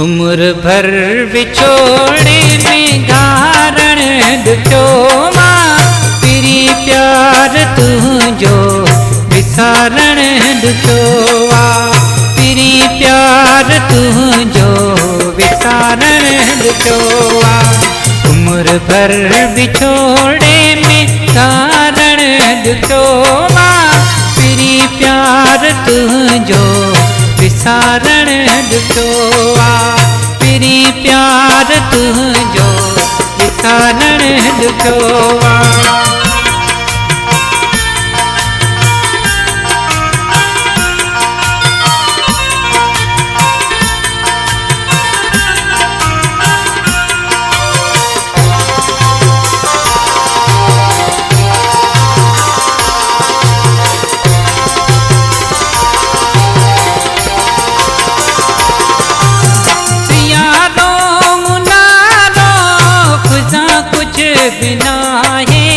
उम्र भर विछोड़े में घारण ॾुखियो मां पिरी प्यार तुंहिंजो विसारण ॾुखियो आहे पिरी प्यार तुंहिंजो विसारण ॾुखियो आहे उम्र भर विछोड़े में घारण ॾुखियो मां पिरी प्यार तुंहिंजो विसारण ॾुखियो आहे पिरी प्यार तुंहिंजो विसारण ॾुखियो आहे बिना है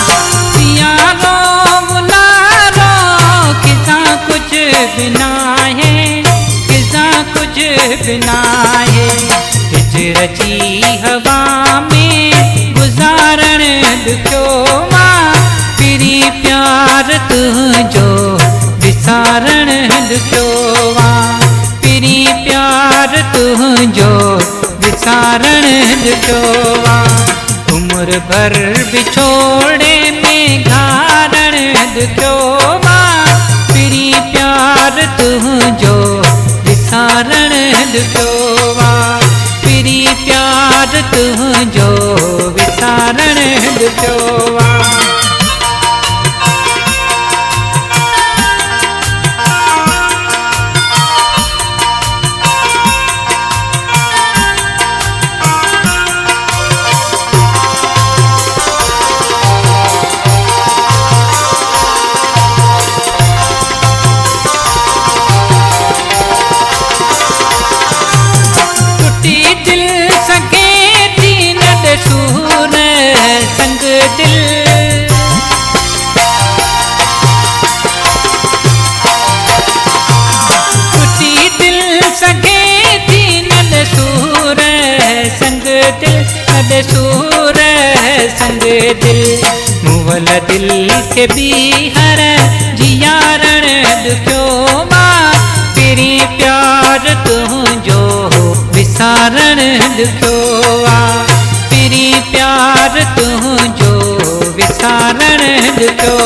सियारो मुनारो किसा कुछ बिना है किसा कुछ बिना है हिजरत जी हवा में गुजारण ॾुखियो मां पिरी प्यार तुंहिंजो विसारण ॾुखियो आहे पिरी प्यार तुंहिंजो विसारण ॾुखियो आहे उम्र भर विछोड़े में घारण ॾुखियो मां पिरी प्यार तुंहिंजो विसारण ॾुखियो आहे पिरी प्यार तुंहिंजो विसारण ॾुखियो आहे सूर संग दिल मुवल दिल के भी हर जियारण ॾुखियो मां पिरी प्यार तुंहिंजो विसारण ॾुखियो आहे पिरी प्यार तुंहिंजो विसारण ॾुखियो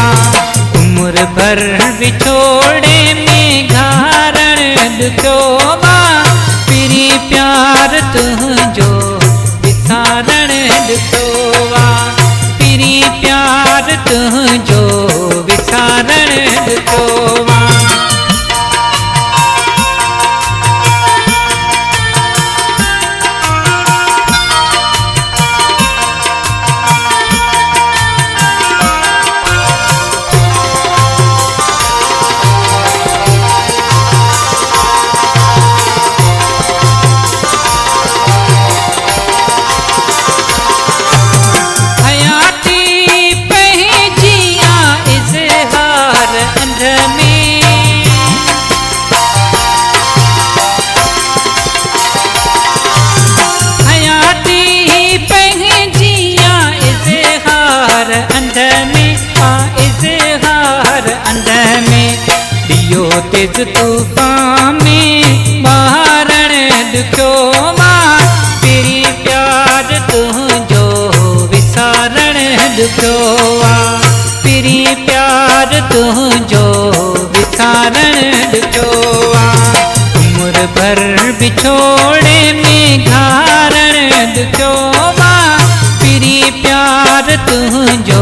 आहे उम्र भर विछोड़े में घारण ॾुखियो मां पिरी प्यार तुंहिंजो विसारण ॾुखियो आहे पिरी प्यार तुंहिंजो विसारण ॾुखियो आहे तेज तूफान में बहारण ॾुखियो मां पिरी प्यार तुंहिंजो विसारण ॾुखियो आहे पिरी प्यार तुंहिंजो विसारण ॾुखियो आहे उम्र भर विछोड़े में घारण ॾुखियो मां पिरी प्यार तुंहिंजो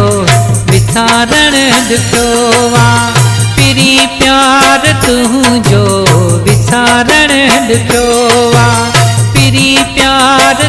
विसारण ॾुखियो आहे पिरी प्यार तुंहिंजो विसारण ॾुखियो आहे पिरी प्यार